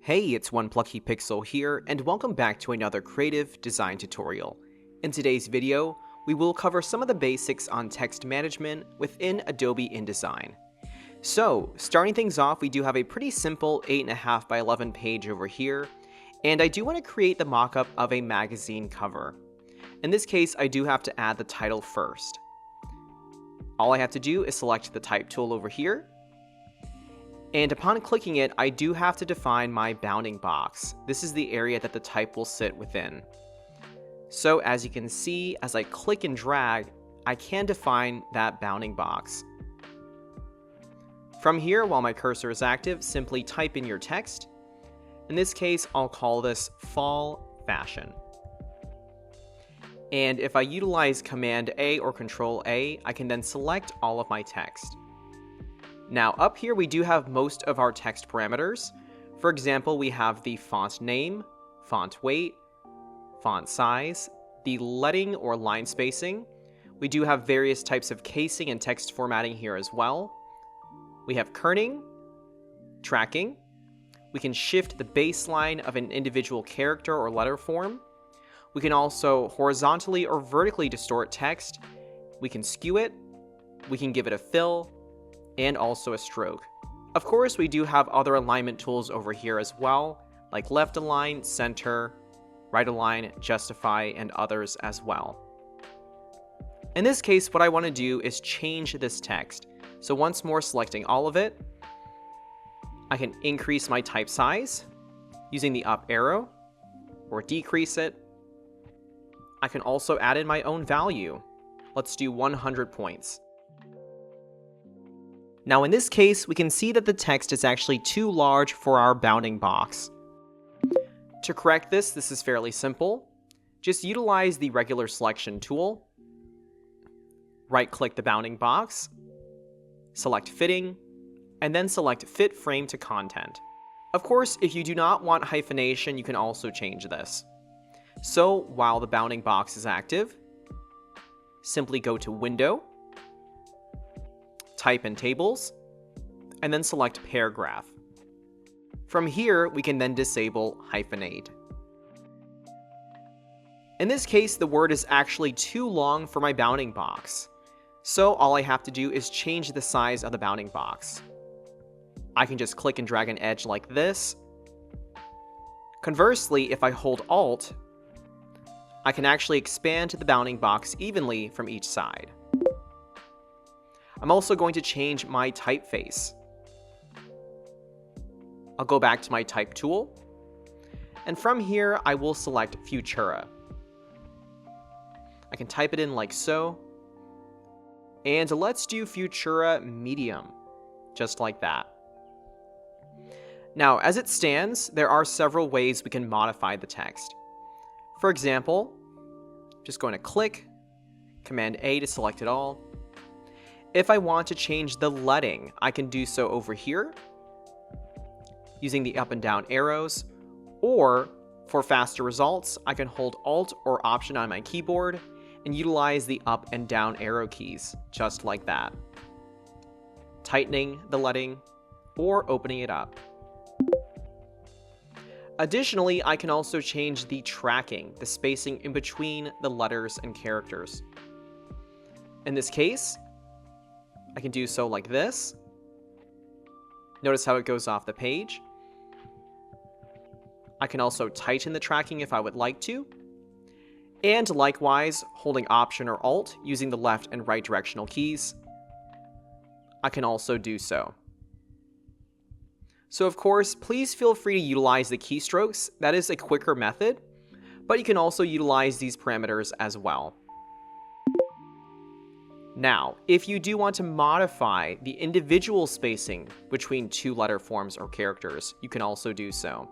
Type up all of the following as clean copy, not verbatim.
Hey, it's One Plucky Pixel here, and welcome back to another creative design tutorial. In today's video, we will cover some of the basics on text management within Adobe InDesign. So, starting things off, we do have a pretty simple 8.5 by 11 page over here, and I do want to create the mockup of a magazine cover. In this case, I do have to add the title first. All I have to do is select the type tool over here, and upon clicking it, I do have to define my bounding box. This is the area that the type will sit within. So as you can see, as I click and drag, I can define that bounding box. From here, while my cursor is active, simply type in your text. In this case, I'll call this fall fashion. And if I utilize Command A or Control A, I can then select all of my text. Now up here we do have most of our text parameters. For example, we have the font name, font weight, font size, the leading or line spacing. We do have various types of casing and text formatting here as well. We have kerning, tracking. We can shift the baseline of an individual character or letter form. We can also horizontally or vertically distort text. We can skew it. We can give it a fill, and also a stroke. Of course, we do have other alignment tools over here as well, like left align, center, right align, justify, and others as well. In this case, what I want to do is change this text. So once more, selecting all of it, I can increase my type size using the up arrow, or decrease it. I can also add in my own value. Let's do 100 points. Now in this case, we can see that the text is actually too large for our bounding box. To correct this is fairly simple. Just utilize the regular selection tool, right-click the bounding box, select Fitting, and then select Fit Frame to Content. Of course, if you do not want hyphenation, you can also change this. So while the bounding box is active, simply go to Window, type in Tables, and then select Paragraph. From here, we can then disable hyphenate. In this case, the word is actually too long for my bounding box. So all I have to do is change the size of the bounding box. I can just click and drag an edge like this. Conversely, if I hold Alt, I can actually expand the bounding box evenly from each side. I'm also going to change my typeface. I'll go back to my type tool, and from here I will select Futura. I can type it in like so, and let's do Futura Medium, just like that. Now, as it stands, there are several ways we can modify the text. For example, just going to click, Command A to select it all. If I want to change the leading, I can do so over here, using the up and down arrows, or for faster results, I can hold Alt or Option on my keyboard and utilize the up and down arrow keys, just like that, tightening the leading or opening it up. Additionally, I can also change the tracking, the spacing in between the letters and characters. In this case, I can do so like this. Notice how it goes off the page. I can also tighten the tracking if I would like to. And likewise, holding Option or Alt using the left and right directional keys, I can also do so. So of course, please feel free to utilize the keystrokes. That is a quicker method, but you can also utilize these parameters as well. Now, if you do want to modify the individual spacing between two letter forms or characters, you can also do so.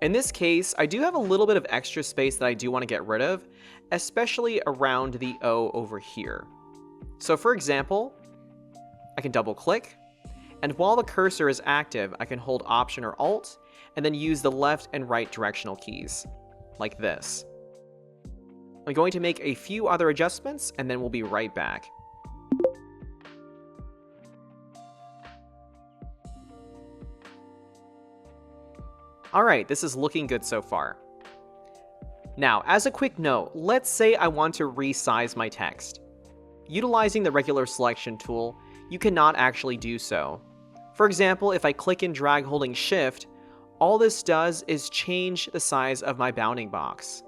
In this case, I do have a little bit of extra space that I do want to get rid of, especially around the O over here. So for example, I can double click, and while the cursor is active, I can hold Option or Alt, and then use the left and right directional keys, like this. I'm going to make a few other adjustments, and then we'll be right back. Alright, this is looking good so far. Now, as a quick note, let's say I want to resize my text. Utilizing the regular selection tool, you cannot actually do so. For example, if I click and drag holding Shift, all this does is change the size of my bounding box.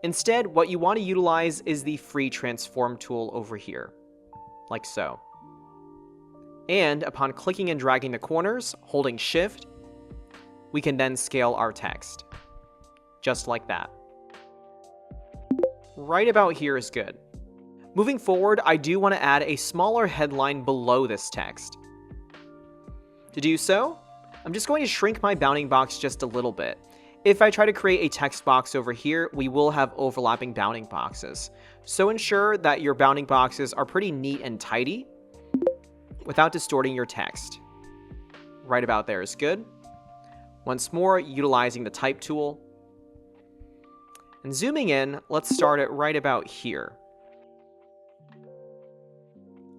Instead, what you want to utilize is the free transform tool over here, like so. And upon clicking and dragging the corners, holding Shift, we can then scale our text. Just like that. Right about here is good. Moving forward, I do want to add a smaller headline below this text. To do so, I'm just going to shrink my bounding box just a little bit. If I try to create a text box over here, we will have overlapping bounding boxes. So ensure that your bounding boxes are pretty neat and tidy without distorting your text. Right about there is good. Once more, utilizing the type tool. And zooming in, let's start it right about here.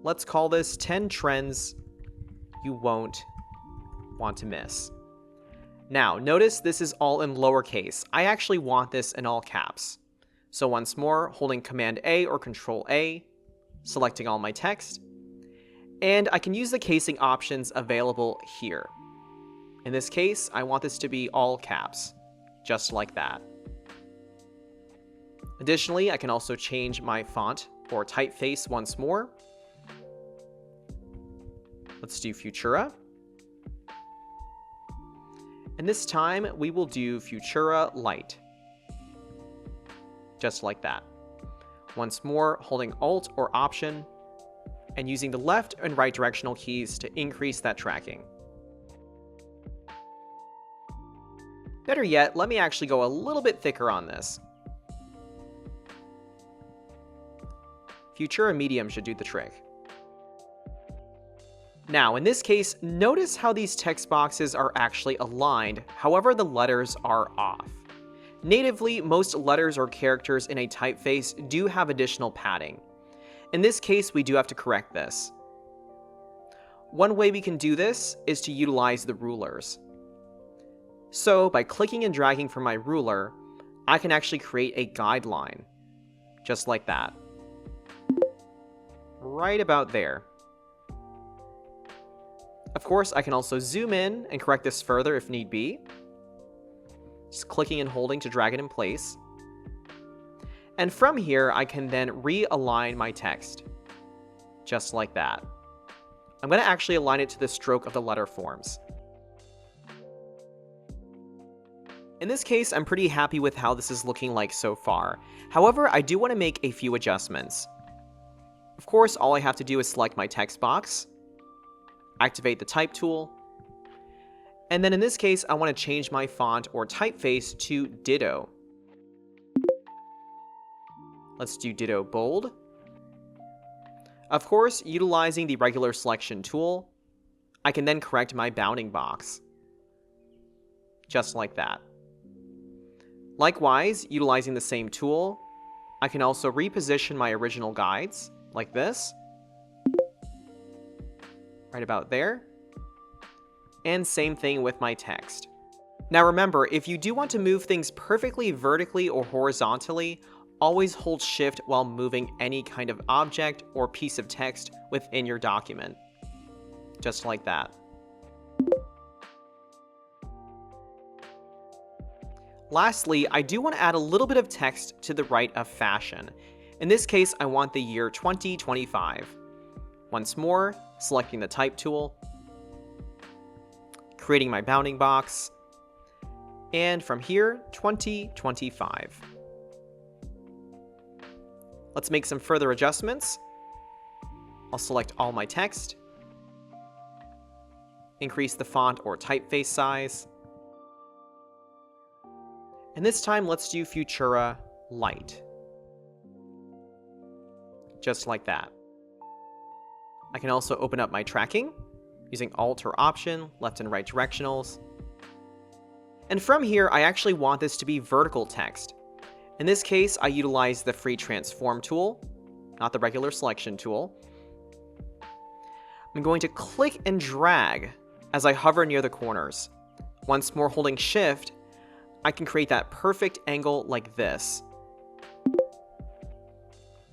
Let's call this 10 trends you won't want to miss. Now, notice this is all in lowercase. I actually want this in all caps. So once more, holding Command A or Control A, selecting all my text, and I can use the casing options available here. In this case, I want this to be all caps, just like that. Additionally, I can also change my font or typeface once more. Let's do Futura. And this time we will do Futura Light. Just like that. Once more, holding Alt or Option and using the left and right directional keys to increase that tracking. Better yet, let me actually go a little bit thicker on this. Futura Medium should do the trick. Now, in this case, notice how these text boxes are actually aligned, however the letters are off. Natively, most letters or characters in a typeface do have additional padding. In this case, we do have to correct this. One way we can do this is to utilize the rulers. So, by clicking and dragging from my ruler, I can actually create a guideline, just like that. Right about there. Of course, I can also zoom in and correct this further if need be. Just clicking and holding to drag it in place. And from here, I can then realign my text. Just like that. I'm going to actually align it to the stroke of the letter forms. In this case, I'm pretty happy with how this is looking like so far. However, I do want to make a few adjustments. Of course, all I have to do is select my text box, activate the type tool, and then in this case, I want to change my font or typeface to Ditto. Let's do Ditto Bold. Of course, utilizing the regular selection tool, I can then correct my bounding box. Just like that. Likewise, utilizing the same tool, I can also reposition my original guides, like this. Right about there. And same thing with my text. Now remember, if you do want to move things perfectly vertically or horizontally, always hold Shift while moving any kind of object or piece of text within your document. Just like that. Lastly, I do want to add a little bit of text to the right of fashion. In this case, I want the year 2025. Once more, selecting the type tool, creating my bounding box, and from here, 2025. Let's make some further adjustments. I'll select all my text, increase the font or typeface size, and this time let's do Futura Light. Just like that. I can also open up my tracking using Alt or Option, left and right directionals. And from here, I actually want this to be vertical text. In this case, I utilize the free transform tool, not the regular selection tool. I'm going to click and drag as I hover near the corners. Once more holding Shift, I can create that perfect angle like this.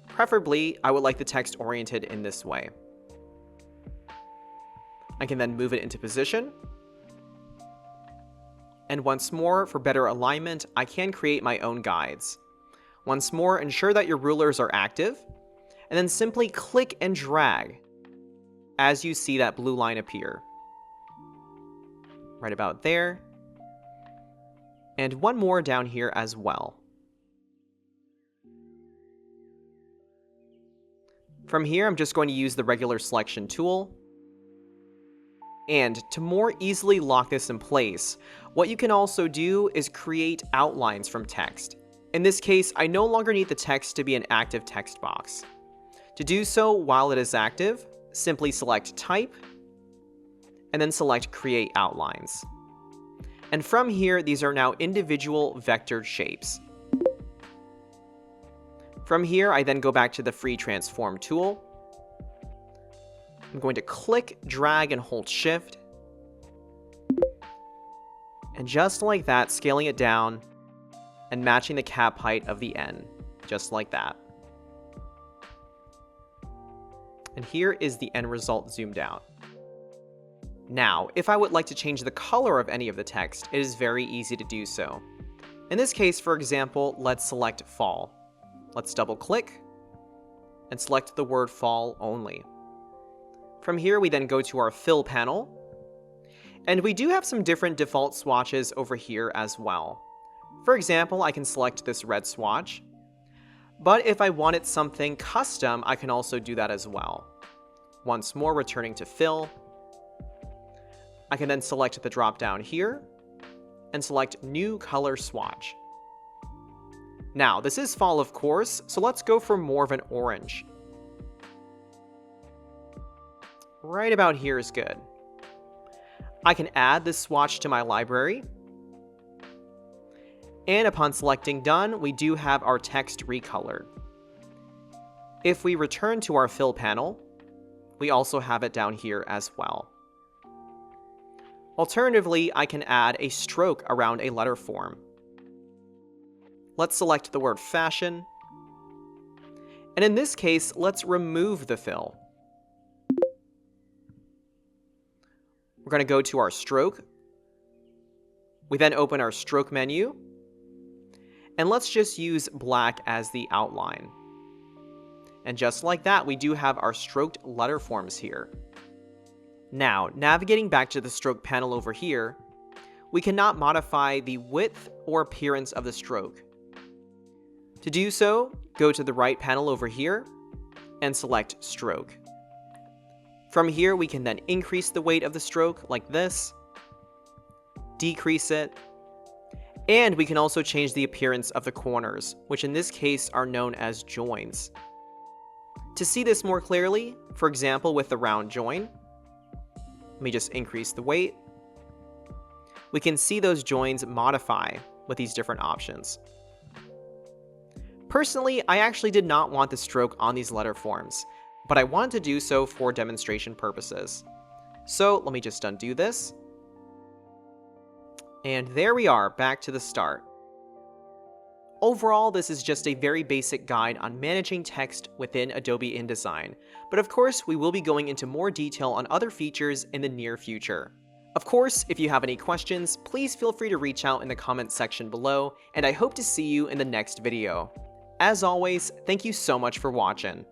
Preferably, I would like the text oriented in this way. I can then move it into position. And once more, for better alignment, I can create my own guides. Once more, ensure that your rulers are active, and then simply click and drag as you see that blue line appear. Right about there. And one more down here as well. From here, I'm just going to use the regular selection tool. And to more easily lock this in place, what you can also do is create outlines from text. In this case, I no longer need the text to be an active text box. To do so while it is active, simply select Type, and then select Create Outlines. And from here, these are now individual vectored shapes. From here, I then go back to the Free Transform tool. I'm going to click, drag, and hold Shift. And just like that, scaling it down and matching the cap height of the N, just like that. And here is the end result zoomed out. Now, if I would like to change the color of any of the text, it is very easy to do so. In this case, for example, let's select Fall. Let's double click and select the word Fall only. From here, we then go to our Fill panel. And we do have some different default swatches over here as well. For example, I can select this red swatch. But if I wanted something custom, I can also do that as well. Once more, returning to Fill. I can then select the drop down here and select New Color Swatch. Now, this is fall, of course, so let's go for more of an orange. Right about here is good. I can add this swatch to my library. And upon selecting Done, we do have our text recolored. If we return to our Fill panel, we also have it down here as well. Alternatively, I can add a stroke around a letter form. Let's select the word Fashion. And in this case, let's remove the fill. We're going to go to our stroke. We then open our stroke menu. And let's just use black as the outline. And just like that, we do have our stroked letter forms here. Now, navigating back to the stroke panel over here, we cannot modify the width or appearance of the stroke. To do so, go to the right panel over here and select Stroke. From here, we can then increase the weight of the stroke like this, decrease it, and we can also change the appearance of the corners, which in this case are known as joins. To see this more clearly, for example with the round join, let me just increase the weight. We can see those joins modify with these different options. Personally, I actually did not want the stroke on these letter forms, but I wanted to do so for demonstration purposes. So let me just undo this. And there we are, back to the start. Overall, this is just a very basic guide on managing text within Adobe InDesign, but of course, we will be going into more detail on other features in the near future. Of course, if you have any questions, please feel free to reach out in the comments section below, and I hope to see you in the next video. As always, thank you so much for watching.